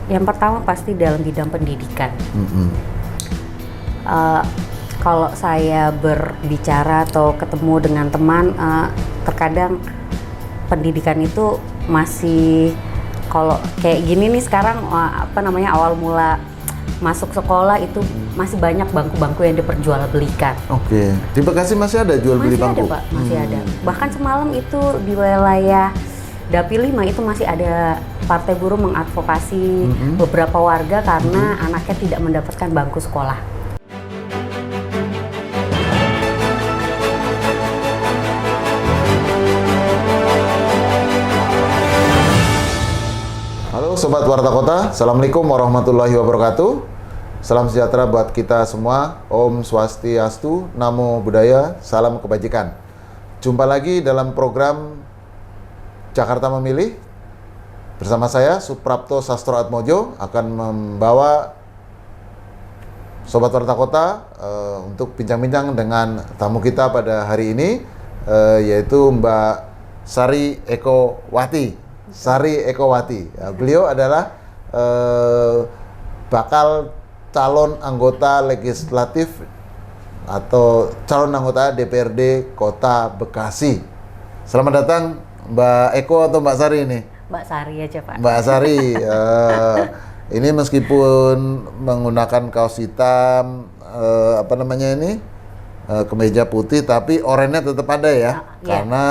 Yang pertama pasti dalam bidang pendidikan. Mm-mm. Kalau saya berbicara atau ketemu dengan teman, terkadang pendidikan itu masih, kalau kayak gini nih sekarang, awal mula masuk sekolah itu masih banyak bangku-bangku yang diperjualbelikan. Oke. Di Bekasi masih ada jual beli bangku? Masih ada Pak, masih ada. Bahkan semalam itu di wilayah Dapil 5 itu masih ada Partai Buruh mengadvokasi beberapa warga karena anaknya tidak mendapatkan bangku sekolah. Halo Sobat Warta Kota, Assalamualaikum warahmatullahi wabarakatuh. Salam sejahtera buat kita semua. Om Swastiastu, Namo Buddhaya, salam kebajikan. Jumpa lagi dalam program Jakarta Memilih. Bersama saya, Suprapto Sastroatmojo, akan membawa Sobat Warta Kota untuk bincang-bincang dengan tamu kita pada hari ini, yaitu Mbak Sari Ekowati. Beliau adalah bakal calon anggota legislatif atau calon anggota DPRD Kota Bekasi. Selamat datang Mbak Eko atau Mbak Sari ini? Mbak Sari aja Pak. Mbak Sari, ini meskipun menggunakan kaos hitam, kemeja putih, tapi orennya tetap ada ya, karena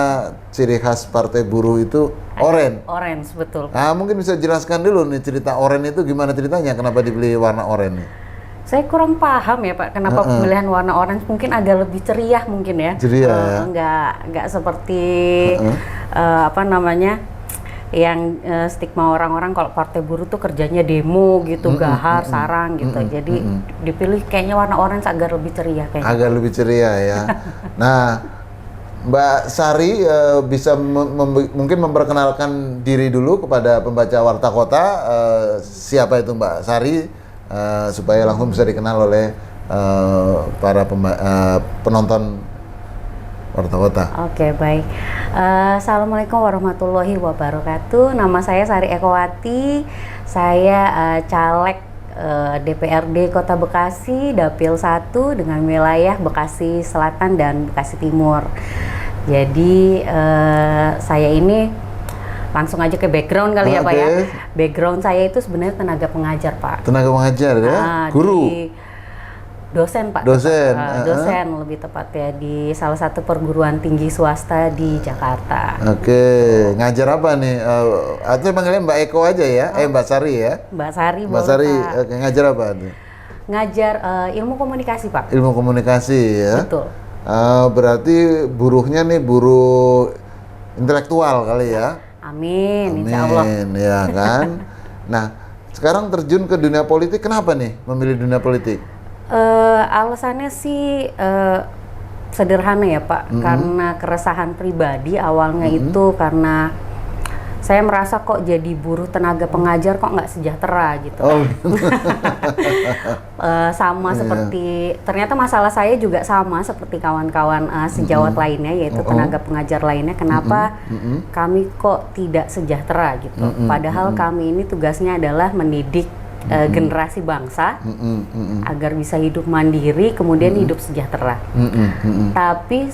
ciri khas Partai Buruh itu oren. Orange, betul. Nah, mungkin bisa jelaskan dulu nih cerita oren itu gimana ceritanya, kenapa dibeli warna oren nih? Saya kurang paham ya Pak, kenapa pemilihan warna orange, mungkin agak lebih ceria mungkin ya. Ceria ya? Nggak seperti yang stigma orang-orang kalau Partai Buruh tuh kerjanya demo gitu, gahar, sarang gitu. Jadi dipilih kayaknya warna orange agar lebih ceria kayaknya. Agak lebih ceria ya. Nah, Mbak Sari bisa mungkin memperkenalkan diri dulu kepada pembaca Warta Kota, siapa itu Mbak Sari, supaya langsung bisa dikenal oleh para penonton Warta Kota. Oke, baik. Assalamualaikum warahmatullahi wabarakatuh. Nama saya Sari Ekowati. Saya caleg DPRD Kota Bekasi, Dapil 1 dengan wilayah Bekasi Selatan dan Bekasi Timur. Jadi saya ini langsung aja ke background kali ya Pak ya. Background saya itu sebenarnya tenaga pengajar Pak. Tenaga pengajar ya? Guru? Dosen Pak. Dosen? Dosen lebih tepatnya di salah satu perguruan tinggi swasta di Jakarta. Oke, ngajar apa nih? Atau panggilnya Mbak Eko aja ya? Mbak Sari ya? Mbak Sari. Mbak Sari, ngajar apa nih? Ngajar ilmu komunikasi Pak. Ilmu komunikasi ya? Betul. Berarti buruhnya nih buruh intelektual kali ya? Amin, insya Allah. Amin, ya kan? Nah, sekarang terjun ke dunia politik, kenapa nih memilih dunia politik? Alasannya sih sederhana ya Pak, karena keresahan pribadi awalnya itu karena saya merasa kok jadi buruh tenaga pengajar kok nggak sejahtera gitu. Sama seperti, ternyata masalah saya juga sama seperti kawan-kawan sejawat lainnya, yaitu tenaga pengajar lainnya. Kenapa kami kok tidak sejahtera gitu? Padahal kami ini tugasnya adalah mendidik generasi bangsa agar bisa hidup mandiri, kemudian hidup sejahtera. Tapi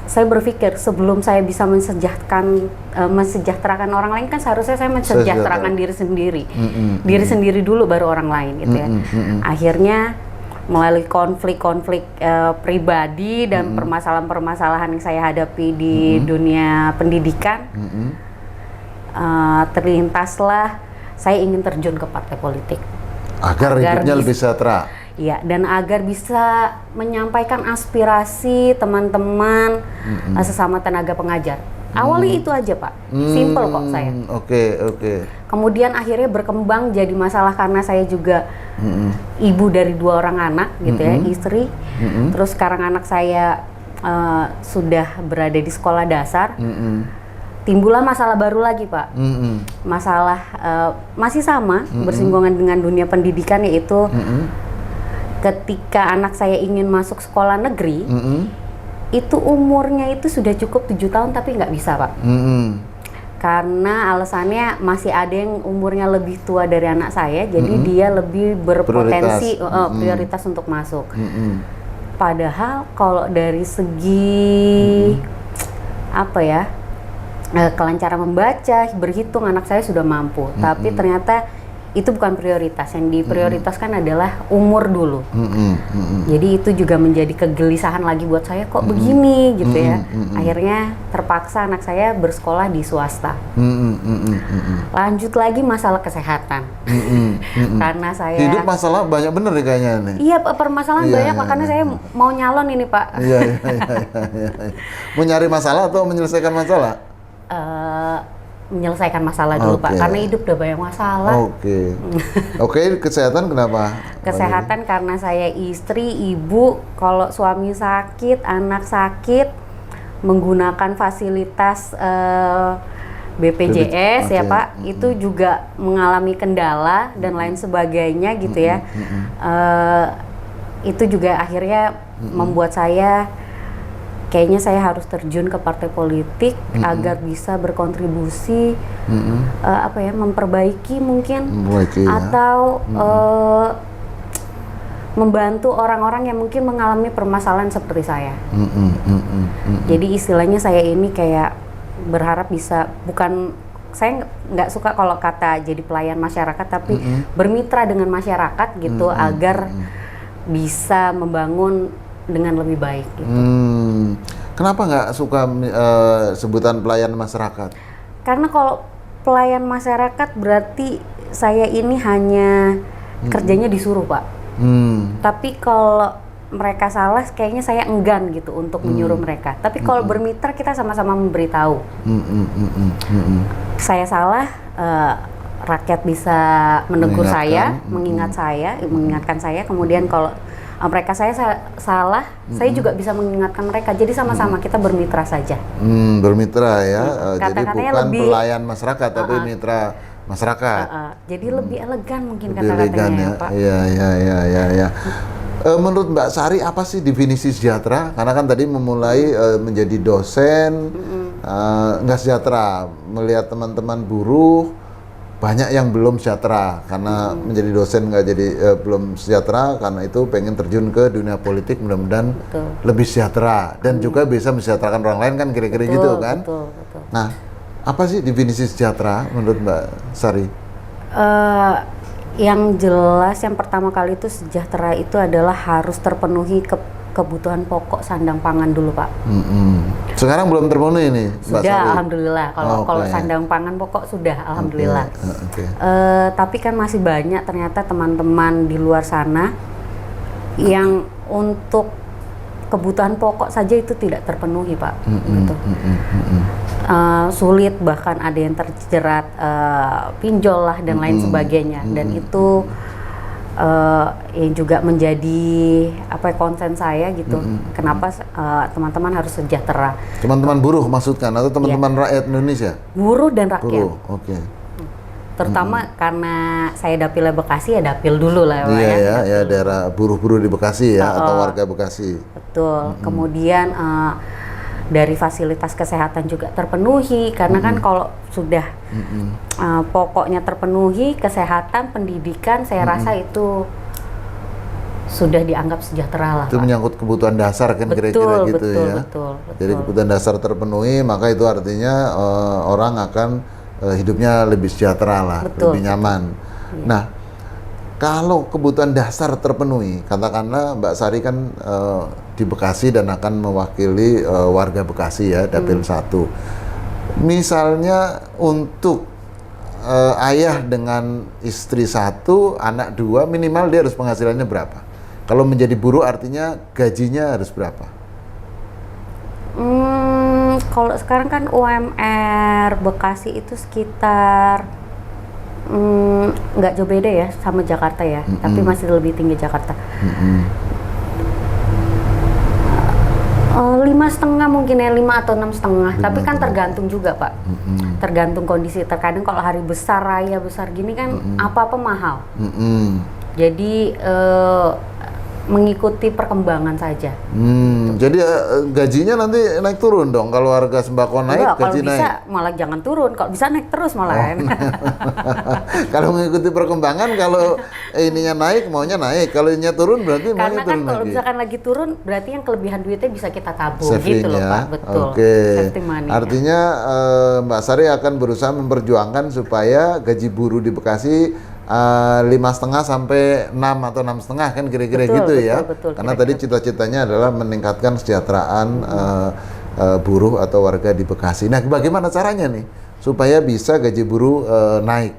saya berpikir sebelum saya bisa mensejahterakan orang lain, kan seharusnya saya mensejahterakan diri sendiri. Diri sendiri dulu baru orang lain gitu ya. Akhirnya melalui konflik-konflik pribadi dan permasalahan-permasalahan yang saya hadapi di dunia pendidikan, terlintaslah saya ingin terjun ke partai politik agar hidupnya lebih sejahtera. Ya, dan agar bisa menyampaikan aspirasi teman-teman sesama tenaga pengajar. Awalnya itu aja Pak, simple kok saya. Oke. Kemudian akhirnya berkembang jadi masalah karena saya juga ibu dari 2 orang anak gitu ya, istri. Terus sekarang anak saya sudah berada di sekolah dasar. Timbullah masalah baru lagi Pak, masalah masih sama bersinggungan dengan dunia pendidikan, yaitu ketika anak saya ingin masuk sekolah negeri, itu umurnya itu sudah cukup 7 tahun tapi nggak bisa Pak. Karena alasannya masih ada yang umurnya lebih tua dari anak saya, jadi dia lebih berpotensi prioritas untuk masuk. Padahal kalau dari segi apa ya, kelancaran membaca, berhitung, anak saya sudah mampu. Tapi ternyata itu bukan prioritas. Yang diprioritaskan adalah umur dulu. Jadi itu juga menjadi kegelisahan lagi buat saya, kok begini gitu ya. Akhirnya terpaksa anak saya bersekolah di swasta. Lanjut lagi masalah kesehatan. Karena saya hidup masalah banyak bener nih kayaknya nih. Iya, permasalahan banyak, makanya saya mau nyalon ini, Pak. Iya. Mau nyari masalah atau menyelesaikan masalah? Menyelesaikan masalah dulu, Pak, karena hidup udah banyak masalah. Oke, kesehatan kenapa? Kesehatan karena saya istri, ibu, kalau suami sakit, anak sakit, menggunakan fasilitas BPJS ya Pak, itu juga mengalami kendala dan lain sebagainya gitu ya. Itu juga akhirnya membuat saya kayaknya saya harus terjun ke partai politik agar bisa berkontribusi apa ya, memperbaiki mungkin atau membantu orang-orang yang mungkin mengalami permasalahan seperti saya. Jadi istilahnya saya ini kayak berharap bisa, bukan, saya nggak suka kalau kata jadi pelayan masyarakat, tapi bermitra dengan masyarakat gitu agar bisa membangun dengan lebih baik gitu. Kenapa nggak suka sebutan pelayan masyarakat? Karena kalau pelayan masyarakat berarti saya ini hanya kerjanya disuruh, Pak. Tapi kalau mereka salah, kayaknya saya enggan gitu untuk menyuruh mereka. Tapi kalau bermitra, kita sama-sama memberitahu. Saya salah, rakyat bisa menegur saya, mengingatkan saya. Kemudian kalau mereka saya salah, saya juga bisa mengingatkan mereka. Jadi sama-sama kita bermitra saja. Bermitra ya. Jadi bukan lebih, pelayan masyarakat, tapi mitra masyarakat. Jadi lebih elegan mungkin lebih kata-katanya ya, Pak. Iya. Menurut Mbak Sari, apa sih definisi sejahtera? Karena kan tadi memulai menjadi dosen, nggak sejahtera, melihat teman-teman buruh banyak yang belum sejahtera karena menjadi dosen, nggak jadi belum sejahtera, karena itu pengen terjun ke dunia politik, mudah-mudahan lebih sejahtera dan juga bisa mensejahterakan orang lain, kan kira-kira gitu kan. Betul. Nah, apa sih definisi sejahtera menurut Mbak Sari? Yang jelas, yang pertama kali itu sejahtera itu adalah harus terpenuhi kebutuhan pokok sandang pangan dulu, Pak. Sekarang belum terpenuhi nih, Mbak Sudah, Sari? alhamdulillah. Kalau sandang pangan pokok sudah, alhamdulillah. Tapi kan masih banyak ternyata teman-teman di luar sana yang untuk kebutuhan pokok saja itu tidak terpenuhi, Pak. Gitu. Sulit, bahkan ada yang terjerat pinjol lah dan lain sebagainya. Dan itu yang juga menjadi konsen saya gitu. Kenapa teman-teman harus sejahtera? Teman-teman buruh maksudkan atau teman-teman rakyat Indonesia? Buruh dan rakyat. Buruh, oke. Terutama karena saya dapilnya Bekasi, ya dapil dulu lah ya daerah buruh-buruh di Bekasi ya, atau warga Bekasi. Betul. Kemudian dari fasilitas kesehatan juga terpenuhi, karena kan kalau sudah pokoknya terpenuhi, kesehatan, pendidikan, saya rasa itu sudah dianggap sejahtera lah. Itu menyangkut kebutuhan dasar kan, kira-kira gitu ya. Betul. Jadi kebutuhan dasar terpenuhi, maka itu artinya orang akan hidupnya lebih sejahtera lah, lebih nyaman. Nah, kalau kebutuhan dasar terpenuhi, katakanlah Mbak Sari kan di Bekasi dan akan mewakili warga Bekasi ya, Dapil 1. Misalnya untuk ayah dengan istri 1, anak 2, minimal dia harus penghasilannya berapa? Kalau menjadi buruh artinya gajinya harus berapa? Kalau sekarang kan UMR Bekasi itu sekitar nggak jauh beda ya sama Jakarta ya, tapi masih lebih tinggi Jakarta. 5,5 mungkin ya, 5 atau 6,5. Tapi kan tergantung juga Pak, tergantung kondisi. Terkadang kalau hari besar, raya besar gini kan apa-apa mahal. Jadi mengikuti perkembangan saja. Jadi gajinya nanti naik turun dong kalau harga sembako naik. Enggak, kalau gaji bisa naik. malah jangan turun, kalau bisa naik terus malah. Kalau mengikuti perkembangan, kalau ininya naik maunya naik, kalau ininya turun berarti Karena maunya kan turun kalau lagi. misalkan lagi turun berarti yang kelebihan duitnya bisa kita tabung Saving gitu loh ya. Pak, betul. Oke. Safety money. Artinya Mbak Sari akan berusaha memperjuangkan supaya gaji buruh di Bekasi 5,5 sampai 6 atau 6,5 kan kira-kira Betul, gitu betul, ya. betul, Karena kira-kira. tadi cita-citanya adalah meningkatkan kesejahteraan buruh atau warga di Bekasi. Nah, bagaimana caranya nih supaya bisa gaji buruh naik?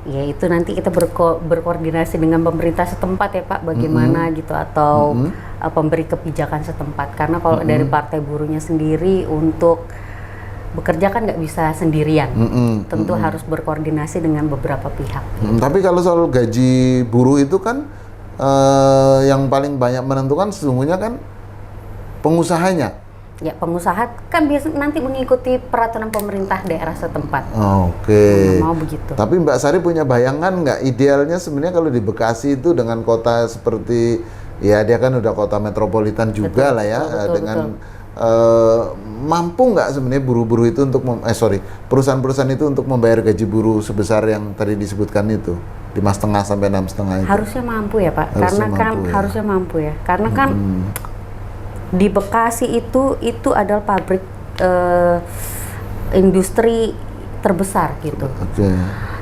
Ya itu nanti kita berkoordinasi dengan pemerintah setempat ya Pak, bagaimana gitu, atau pemberi kebijakan setempat. Karena kalau dari partai buruhnya sendiri untuk bekerja kan nggak bisa sendirian, tentu harus berkoordinasi dengan beberapa pihak. Tapi kalau soal gaji buruh itu kan yang paling banyak menentukan sesungguhnya kan pengusahanya. Ya pengusaha kan biasa nanti mengikuti peraturan pemerintah daerah setempat. Oke. Mau begitu. Tapi Mbak Sari punya bayangan nggak idealnya sebenarnya kalau di Bekasi itu dengan kota seperti, ya dia kan udah kota metropolitan juga lah ya, dengan mampu nggak sebenarnya buruh-buruh itu untuk perusahaan-perusahaan itu untuk membayar gaji buruh sebesar yang tadi disebutkan itu 5,5 sampai 6,5 itu? Harusnya mampu ya Pak, harusnya mampu ya, karena kan di Bekasi itu adalah pabrik industri terbesar gitu.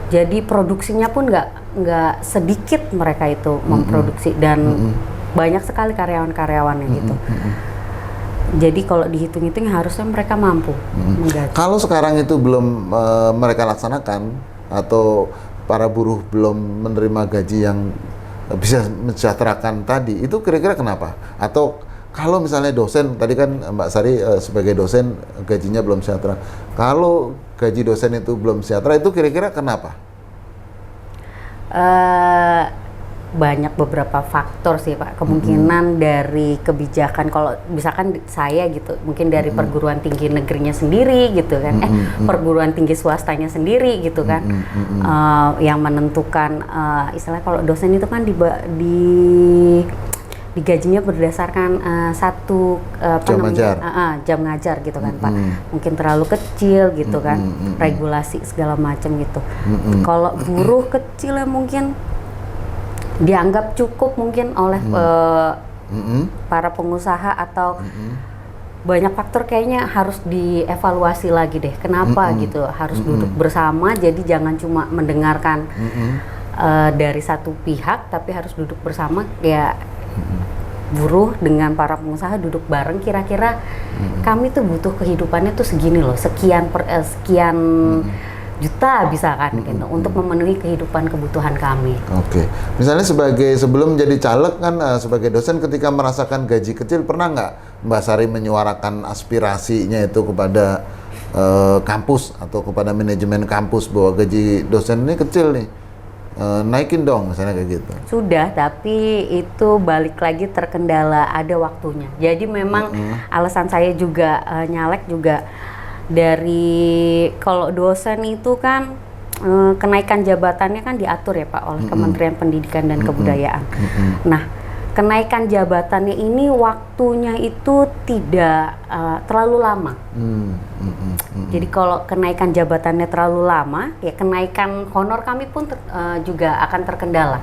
Jadi produksinya pun nggak sedikit mereka itu memproduksi, dan banyak sekali karyawan-karyawannya gitu. Jadi kalau dihitung-hitung harusnya mereka mampu menggaji. Kalau sekarang itu belum mereka laksanakan atau para buruh belum menerima gaji yang bisa mensejahterakan tadi, itu kira-kira kenapa? Atau kalau misalnya dosen, tadi kan Mbak Sari sebagai dosen gajinya belum sejahtera. Kalau gaji dosen itu belum sejahtera, itu kira-kira kenapa? Banyak beberapa faktor sih Pak, kemungkinan dari kebijakan. Kalau misalkan saya gitu, mungkin dari perguruan tinggi negerinya sendiri gitu kan, perguruan tinggi swastanya sendiri gitu kan, yang menentukan istilahnya kalau dosen itu kan digajinya berdasarkan satu jam ngajar gitu kan Pak, mungkin terlalu kecil gitu kan, regulasi segala macam gitu. Kalau buruh kecil ya mungkin dianggap cukup mungkin oleh para pengusaha, atau banyak faktor kayaknya harus dievaluasi lagi deh. Kenapa gitu harus duduk bersama, jadi jangan cuma mendengarkan dari satu pihak, tapi harus duduk bersama ya. Buruh dengan para pengusaha duduk bareng, kira-kira kami tuh butuh kehidupannya tuh segini loh, sekian juta bisa kan gitu, untuk memenuhi kehidupan kebutuhan kami. Oke. Misalnya sebelum menjadi caleg kan, sebagai dosen ketika merasakan gaji kecil, pernah nggak Mbak Sari menyuarakan aspirasinya itu kepada kampus atau kepada manajemen kampus bahwa gaji dosen ini kecil nih, naikin dong misalnya kayak gitu? Sudah, tapi itu balik lagi terkendala ada waktunya. Jadi memang alasan saya juga nyalek juga dari kalau dosen itu kan kenaikan jabatannya kan diatur ya Pak oleh Kementerian Pendidikan dan Kebudayaan. Nah, kenaikan jabatannya ini waktunya itu tidak terlalu lama. Jadi kalau kenaikan jabatannya terlalu lama, ya kenaikan honor kami pun juga akan terkendala.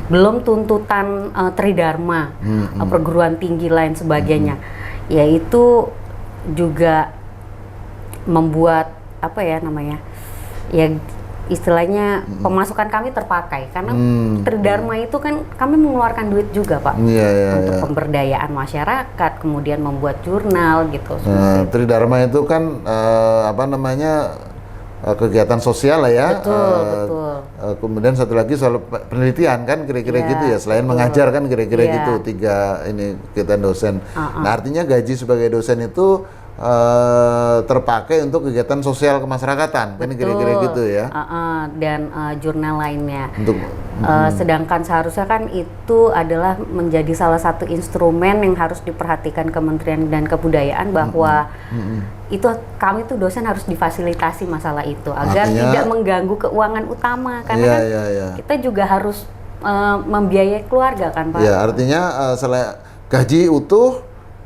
Belum tuntutan tridharma, perguruan tinggi lain sebagainya, yaitu juga membuat apa ya namanya, ya istilahnya pemasukan kami terpakai, karena tridharma itu kan kami mengeluarkan duit juga Pak, untuk pemberdayaan masyarakat, kemudian membuat jurnal gitu. Tridharma itu kan apa namanya, kegiatan sosial lah ya. Betul. Kemudian satu lagi soal penelitian kan kira-kira gitu ya, selain mengajar kan kira-kira gitu, 3 ini kegiatan dosen. Nah artinya gaji sebagai dosen itu terpakai untuk kegiatan sosial kemasyarakatan, kan kira-kira gitu ya. Dan jurnal lainnya. Sedangkan seharusnya kan itu adalah menjadi salah satu instrumen yang harus diperhatikan Kementerian dan Kebudayaan, bahwa itu kami tuh dosen harus difasilitasi masalah itu agar tidak mengganggu keuangan utama, karena kita juga harus membiayai keluarga kan Pak. Ya, artinya selain gaji utuh,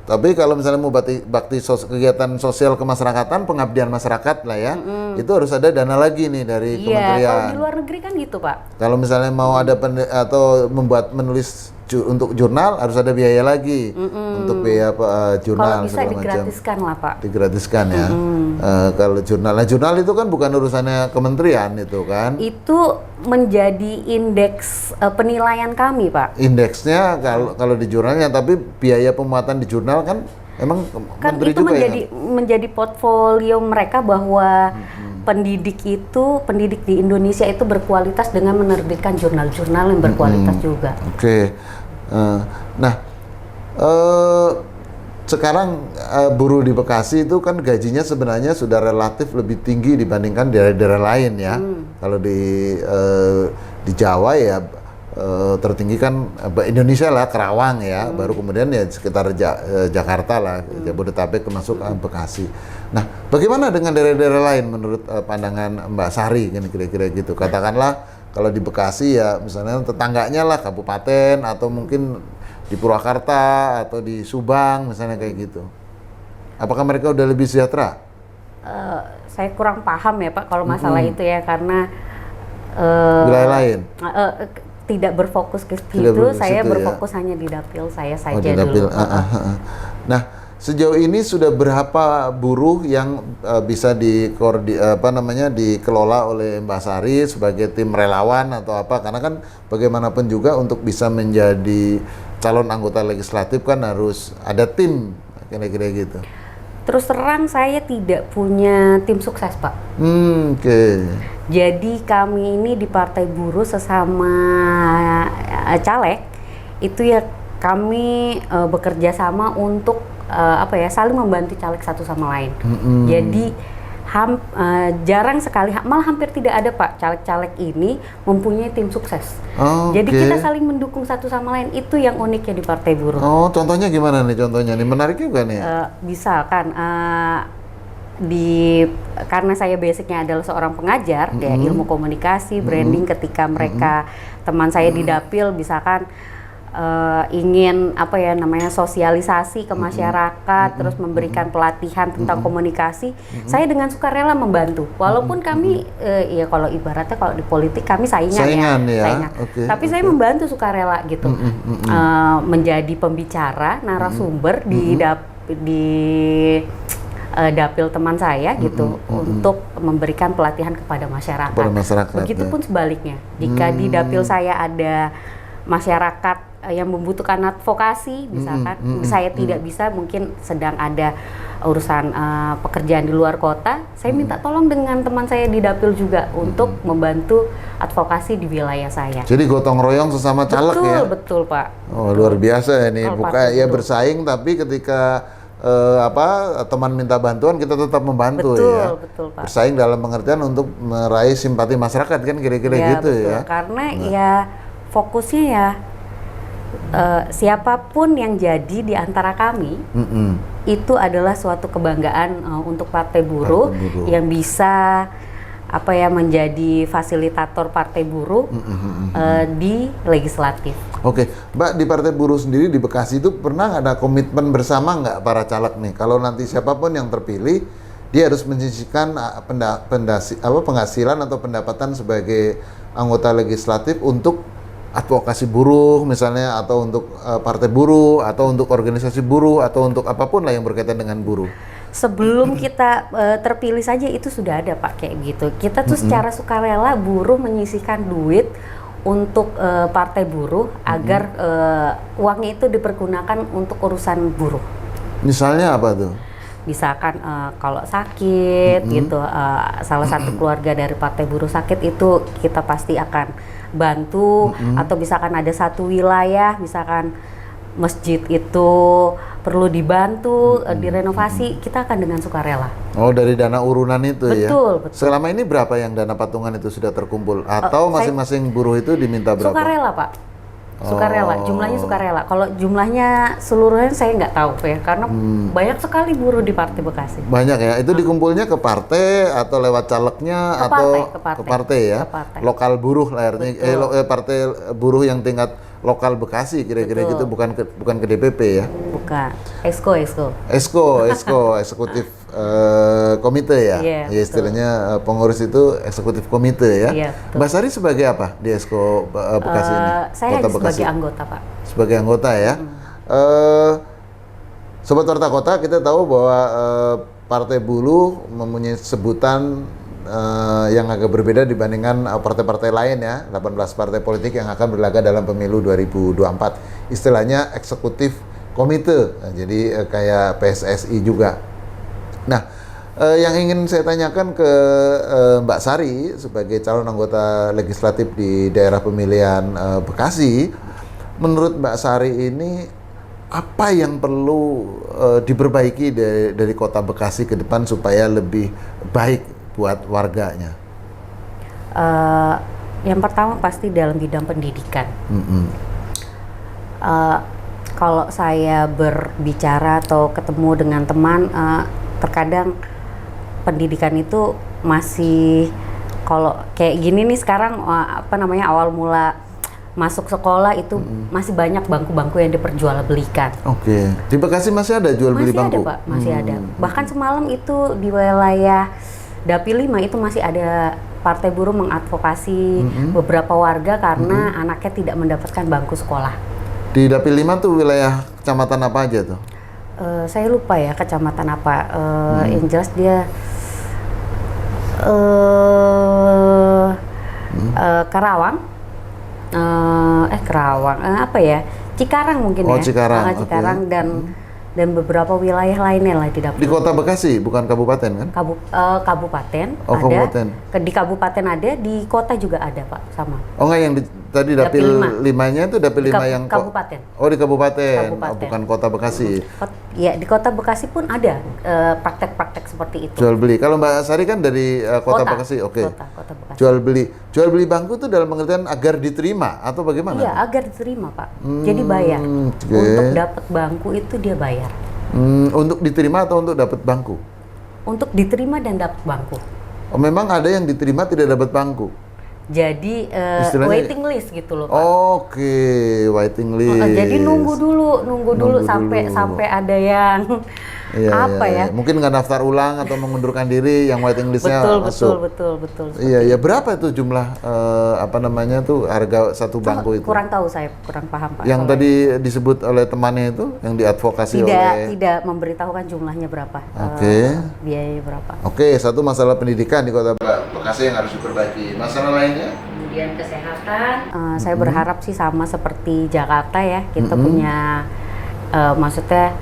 tapi kalau misalnya mau bakti kegiatan sosial kemasyarakatan, pengabdian masyarakat lah ya, itu harus ada dana lagi nih dari Iya, kementerian. kalau di luar negeri kan gitu Pak. Kalau misalnya mau ada atau menulis untuk jurnal harus ada biaya lagi untuk biaya jurnal. Kalau bisa digratiskan lah Pak. Digratiskan ya. Kalau jurnal itu kan bukan urusannya kementerian itu kan. Itu menjadi indeks penilaian kami Pak. Indeksnya kalau di jurnalnya, tapi biaya pemuatan di jurnal kan emang Kan menteri itu juga menjadi portfolio mereka bahwa pendidik di Indonesia itu berkualitas dengan menerbitkan jurnal-jurnal yang berkualitas juga. Oke. Nah, sekarang buruh di Bekasi itu kan gajinya sebenarnya sudah relatif lebih tinggi dibandingkan daerah-daerah lain ya. Kalau di Jawa ya tertinggi kan Indonesia lah, Kerawang ya, baru kemudian ya sekitar Jakarta lah, Jabodetabek termasuk Bekasi. Nah, bagaimana dengan daerah-daerah lain menurut pandangan Mbak Sari kan kira-kira gitu? Katakanlah kalau di Bekasi ya misalnya tetangganya lah kabupaten atau mungkin di Purwakarta atau di Subang misalnya kayak gitu. Apakah mereka udah lebih sejahtera? Saya kurang paham ya Pak kalau masalah itu ya, karena wilayah lain tidak berfokus ke situ, saya berfokus hanya di dapil saya saja di dapil. dulu. Nah, sejauh ini sudah berapa buruh yang bisa dikelola oleh Mbak Sari sebagai tim relawan atau apa? Karena kan bagaimanapun juga untuk bisa menjadi calon anggota legislatif kan harus ada tim, kira-kira gitu. Terus terang saya tidak punya tim sukses Pak. Oke. Jadi kami ini di Partai Buruh sesama caleg itu ya kami bekerja sama untuk saling membantu caleg satu sama lain. Jadi jarang sekali, malah hampir tidak ada Pak caleg-caleg ini mempunyai tim sukses. Jadi kita saling mendukung satu sama lain, itu yang uniknya di Partai Buruh. Contohnya gimana nih? Contohnya nih menarik juga nih. Misalkan karena saya basicnya adalah seorang pengajar, ya ilmu komunikasi, branding, ketika mereka teman saya di dapil misalkan ingin sosialisasi ke masyarakat, terus memberikan pelatihan tentang komunikasi, saya dengan sukarela membantu. Walaupun kami ya kalau ibaratnya kalau di politik kami saingan. Okay, tapi saya membantu sukarela gitu, menjadi pembicara, narasumber di dapil teman saya gitu, untuk memberikan pelatihan kepada masyarakat. Begitupun sebaliknya, jika di dapil saya ada masyarakat yang membutuhkan advokasi, misalkan saya tidak bisa, mungkin sedang ada urusan pekerjaan di luar kota, saya minta tolong dengan teman saya di dapil juga untuk membantu advokasi di wilayah saya. Jadi gotong royong sesama caleg ya? Betul Pak. Luar biasa ini, bukan ya bersaing tapi ketika teman minta bantuan kita tetap membantu. Betul Pak. Bersaing dalam pengertian untuk meraih simpati masyarakat kan kira-kira gitu betul. Ya. Karena ya fokusnya ya siapapun yang jadi di antara kami itu adalah suatu kebanggaan untuk Partai Buruh yang bisa menjadi fasilitator Partai Buruh di legislatif. Oke, Mbak, di Partai Buruh sendiri di Bekasi itu pernah ada komitmen bersama nggak para caleg nih? Kalau nanti siapapun yang terpilih, dia harus menyisihkan penghasilan atau pendapatan sebagai anggota legislatif untuk advokasi buruh misalnya, atau untuk partai buruh, atau untuk organisasi buruh, atau untuk apapun lah yang berkaitan dengan buruh. Sebelum kita terpilih saja itu sudah ada Pak kayak gitu. Kita tuh secara sukarela buruh menyisihkan duit untuk partai buruh agar uangnya itu dipergunakan untuk urusan buruh. Misalnya apa tuh? Misalkan kalau sakit gitu, salah satu keluarga dari Partai Buruh sakit, itu kita pasti akan bantu. Atau misalkan ada satu wilayah, misalkan masjid itu perlu dibantu direnovasi, kita akan dengan sukarela. Oh, dari dana urunan itu ya? Betul. Selama ini berapa yang dana patungan itu sudah terkumpul? Atau masing-masing buruh itu diminta berapa? Sukarela Pak. Sukarela, jumlahnya sukarela. Kalau jumlahnya seluruhnya saya nggak tahu ya, karena banyak sekali buruh di Partai Bekasi. Banyak ya. Itu dikumpulnya ke partai atau lewat calegnya atau ke partai ya. Ke partai. Lokal buruh lah artinya. Partai buruh yang tingkat lokal Bekasi kira-kira gitu, bukan ke DPP ya. Bukan. Esko. Eksekutif komite ya. Iya, Ya istilahnya pengurus itu eksekutif komite ya. Iya, betul. Mbak Sari sebagai apa di Esko Bekasi ini? Saya hanya sebagai anggota, Pak. Sebagai anggota ya. Sobat Warta Kota, kita tahu bahwa Partai Buruh mempunyai sebutan yang agak berbeda dibandingkan partai-partai lain ya. 18 partai politik yang akan berlaga dalam pemilu 2024. Istilahnya eksekutif komite. Nah, jadi kayak PSSI juga. Nah, yang ingin saya tanyakan ke Mbak Sari sebagai calon anggota legislatif di daerah pemilihan Bekasi, menurut Mbak Sari ini apa yang perlu diperbaiki dari Kota Bekasi ke depan supaya lebih baik buat warganya? Yang pertama pasti dalam bidang pendidikan. Kalau saya berbicara atau ketemu dengan teman, terkadang pendidikan itu masih, kalau kayak gini nih sekarang awal mula masuk sekolah itu masih banyak bangku-bangku yang diperjualbelikan. Oke. Di Bekasi masih ada jual beli bangku? Masih ada, Pak, masih ada. Bahkan semalam itu di wilayah Dapil 5 itu masih ada Partai Buruh mengadvokasi beberapa warga karena anaknya tidak mendapatkan bangku sekolah. Di Dapil 5 tuh wilayah kecamatan apa aja tuh? Saya lupa ya kecamatan apa. Yang jelas dia Karawang. Karawang. Apa ya? Cikarang mungkin ya. Cikarang. Cikarang dan beberapa wilayah lainnya lah di Dapil. Di Kota Bekasi, bukan kabupaten kan? Kabupaten ada. Kabupaten. Di kabupaten ada, di kota juga ada, Pak, sama. Oh enggak, yang tadi Dapil 5-nya itu Dapil 5 yang kabupaten. Di kabupaten. Oh, bukan Kota Bekasi. Ya, di Kota Bekasi pun ada praktek-praktek seperti itu. Jual beli. Kalau Mbak Sari kan dari Kota Bekasi, oke. Kota Bekasi. Jual beli bangku itu dalam pengertian agar diterima atau bagaimana? Iya, agar diterima, Pak. Jadi bayar. Untuk dapat bangku itu dia bayar. Untuk diterima atau untuk dapat bangku? Untuk diterima dan dapat bangku. Oh, memang ada yang diterima tidak dapat bangku. Jadi waiting list gitu loh, Pak. Oke, waiting list. Jadi nunggu dulu sampai ada yang ya? Mungkin nggak daftar ulang atau mengundurkan diri, yang waiting listnya masuk. Betul. Iya, berapa itu jumlah harga satu bangku itu? Kurang tahu, saya kurang paham, Pak. Yang tadi disebut oleh temannya itu, yang diadvokasi tidak memberitahukan jumlahnya berapa. Biayanya berapa. Satu masalah pendidikan di Kota Bekasi yang harus diperbaiki. Masalah lainnya? Kemudian kesehatan. Saya berharap sih sama seperti Jakarta ya, kita punya maksudnya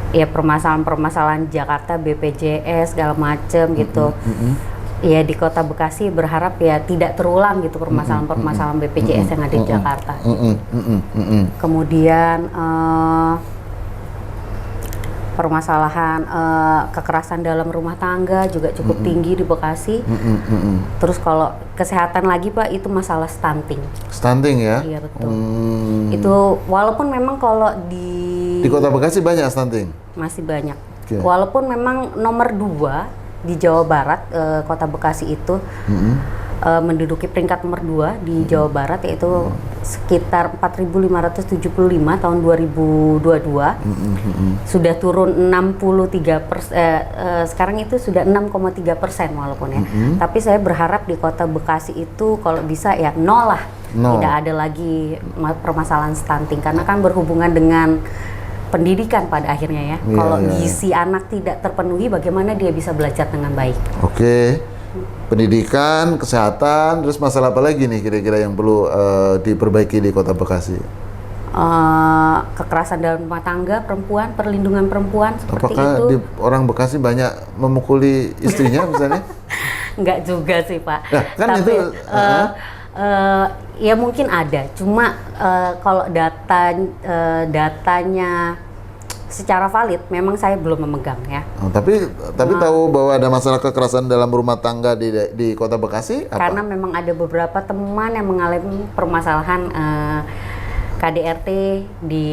ya permasalahan Jakarta, BPJS segala macem gitu. Ya di Kota Bekasi berharap ya tidak terulang gitu permasalahan BPJS yang ada di Jakarta. Kemudian permasalahan kekerasan dalam rumah tangga juga cukup tinggi di Bekasi. Terus kalau kesehatan lagi, Pak, itu masalah stunting. Stunting ya? Iya, betul. Itu walaupun memang kalau di Kota Bekasi banyak stunting? Masih banyak. Walaupun memang nomor 2 di Jawa Barat, Kota Bekasi itu menduduki peringkat nomor 2 di Jawa Barat, yaitu sekitar 4.575 tahun 2022. Sudah turun 63%, sekarang itu sudah 6,3% walaupun ya. Tapi saya berharap di Kota Bekasi itu kalau bisa ya nol lah. Tidak ada lagi permasalahan stunting, karena kan berhubungan dengan pendidikan pada akhirnya ya. Kalau gizi anak tidak terpenuhi, bagaimana dia bisa belajar dengan baik? Pendidikan, kesehatan, terus masalah apa lagi nih kira-kira yang perlu diperbaiki di Kota Bekasi? Kekerasan dalam rumah tangga, perempuan, perlindungan perempuan seperti Apakah itu. Orang Bekasi banyak memukuli istrinya misalnya? Enggak juga sih, Pak. Nah, kan tapi itu ya mungkin ada. Cuma kalau datanya secara valid memang saya belum memegang ya. Tapi tahu bahwa ada masalah kekerasan dalam rumah tangga di Kota Bekasi? Karena memang ada beberapa teman yang mengalami permasalahan KDRT di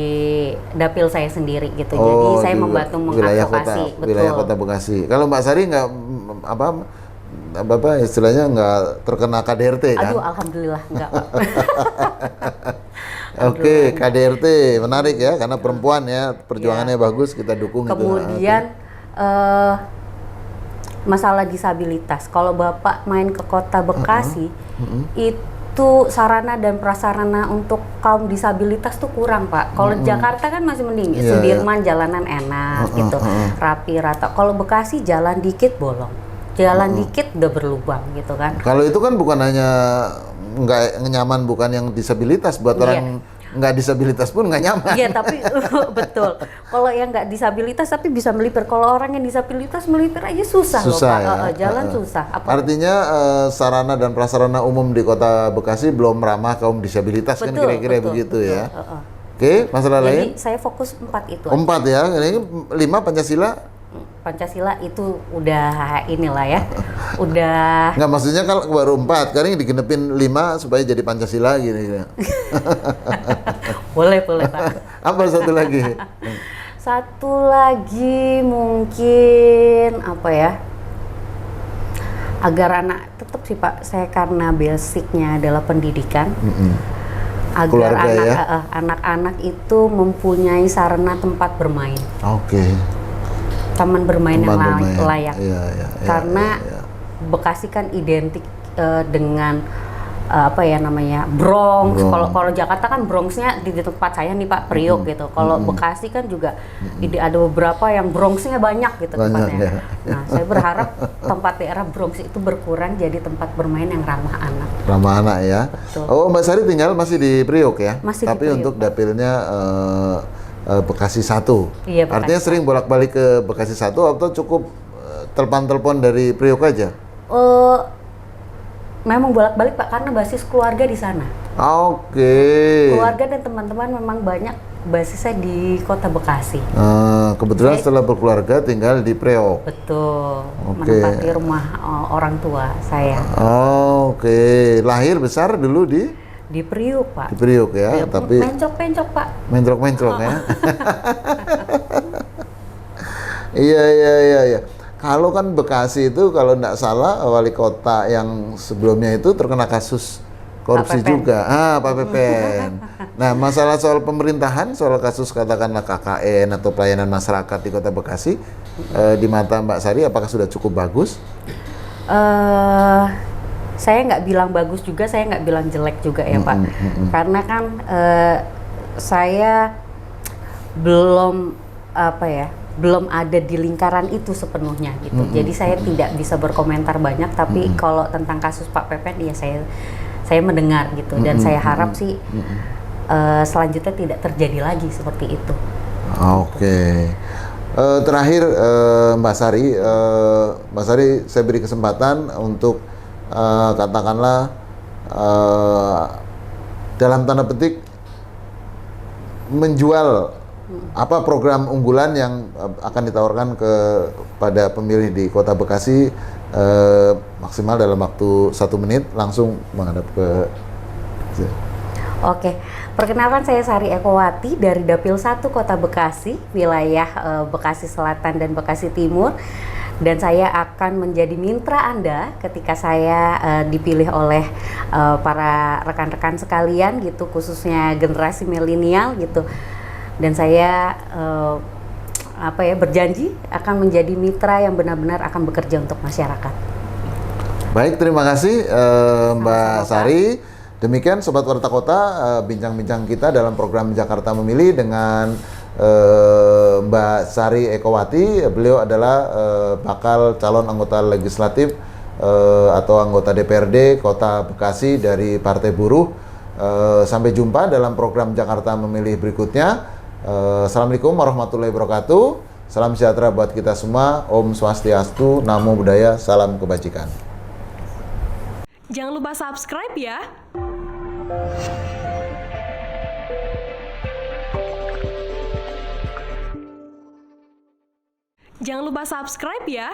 dapil saya sendiri gitu. Oh, Jadi saya di membantu wilayah mengadvokasi. wilayah Kota Bekasi. Kalau Mbak Sari nggak apa istilahnya nggak terkena KDRT kan? Aduh, alhamdulillah enggak, Pak. Oke, KDRT menarik ya karena perempuan ya, perjuangannya bagus, kita dukung. Kemudian masalah disabilitas. Kalau Bapak main ke Kota Bekasi, itu sarana dan prasarana untuk kaum disabilitas tuh kurang, Pak. Kalau Jakarta kan masih mending, Sudirman jalanan enak gitu, rapi rata. Kalau Bekasi jalan dikit bolong, jalan dikit udah berlubang gitu kan. Kalau itu kan bukan hanya nggak nyaman, bukan yang disabilitas, buat orang nggak disabilitas pun nggak nyaman. Iya, tapi betul. Kalau yang nggak disabilitas tapi bisa melipir. Kalau orang yang disabilitas melipir aja susah loh, Pak. Ya? Jalan susah. Artinya sarana dan prasarana umum di Kota Bekasi belum ramah kaum disabilitas, kan kira-kira begitu ya. Oke, masalah lain? Jadi saya fokus 4 itu. 4 ya. Ini 5 Pancasila. Pancasila itu udah inilah ya, udah. Nggak, maksudnya kalau baru 4, karena ini digenepin 5 supaya jadi Pancasila gitu. Boleh Pak. Apa satu lagi? Satu lagi mungkin apa ya? Agar anak tetap sih Pak, saya karena basicnya adalah pendidikan. Agar Keluarga, anak-anak itu mempunyai sarana tempat bermain. Oke. Taman bermain yang layak. Karena iya. Bekasi kan identik dengan apa ya namanya, Bronx. Kalau Jakarta kan Bronxnya di tempat saya nih Pak, Priok gitu. Kalau Bekasi kan juga ada beberapa yang Bronxnya banyak gitu tempatnya. Nah, saya berharap tempat daerah Bronx itu berkurang jadi tempat bermain yang ramah anak. Ramah anak ya. Betul. Oh, Mbak Sari tinggal masih di Priok ya? Masih Tapi di Priok, untuk dapilnya Bekasi 1. Iya, Artinya sering bolak-balik ke Bekasi 1 atau cukup telepon dari Priok aja? Memang bolak-balik Pak, karena basis keluarga di sana. Oke. Keluarga dan teman-teman memang banyak basisnya di Kota Bekasi. Kebetulan setelah berkeluarga tinggal di Priok. Betul. Menempati rumah orang tua saya. Oke. Lahir besar dulu di Priok Pak. Di Priok ya, tapi mencok-mencok Pak. Mencok-mencok ya. Iya. Kalau kan Bekasi itu kalau tidak salah wali kota yang sebelumnya itu terkena kasus korupsi juga. Pak Pepen. Nah, masalah soal pemerintahan, soal kasus katakanlah KKN atau pelayanan masyarakat di Kota Bekasi, di mata Mbak Sari apakah sudah cukup bagus? Saya nggak bilang bagus juga, saya nggak bilang jelek juga ya Pak. Karena kan saya belum belum ada di lingkaran itu sepenuhnya gitu. Jadi saya tidak bisa berkomentar banyak. Tapi kalau tentang kasus Pak Pepen, ya saya mendengar gitu. Dan saya harap sih selanjutnya tidak terjadi lagi seperti itu. Oke. Terakhir Mbak Sari, saya beri kesempatan untuk katakanlah dalam tanda petik menjual apa program unggulan yang akan ditawarkan kepada pemilih di Kota Bekasi, maksimal dalam waktu 1 menit, langsung menghadap ke. Oke, perkenalkan saya Sari Ekowati dari Dapil 1 Kota Bekasi, wilayah Bekasi Selatan dan Bekasi Timur. Dan saya akan menjadi mitra Anda ketika saya dipilih oleh para rekan-rekan sekalian gitu, khususnya generasi milenial gitu. Dan saya berjanji akan menjadi mitra yang benar-benar akan bekerja untuk masyarakat. Baik, terima kasih Mbak Sari. Demikian Sobat Warta Kota, bincang-bincang kita dalam program Jakarta Memilih dengan Mbak Sari Ekowati. Beliau adalah bakal calon anggota legislatif atau anggota DPRD Kota Bekasi dari Partai Buruh. Sampai jumpa dalam program Jakarta Memilih berikutnya. Assalamualaikum warahmatullahi wabarakatuh. Salam sejahtera buat kita semua. Om Swastiastu, Namo Buddhaya, salam kebajikan. Jangan lupa subscribe ya. Jangan lupa subscribe ya.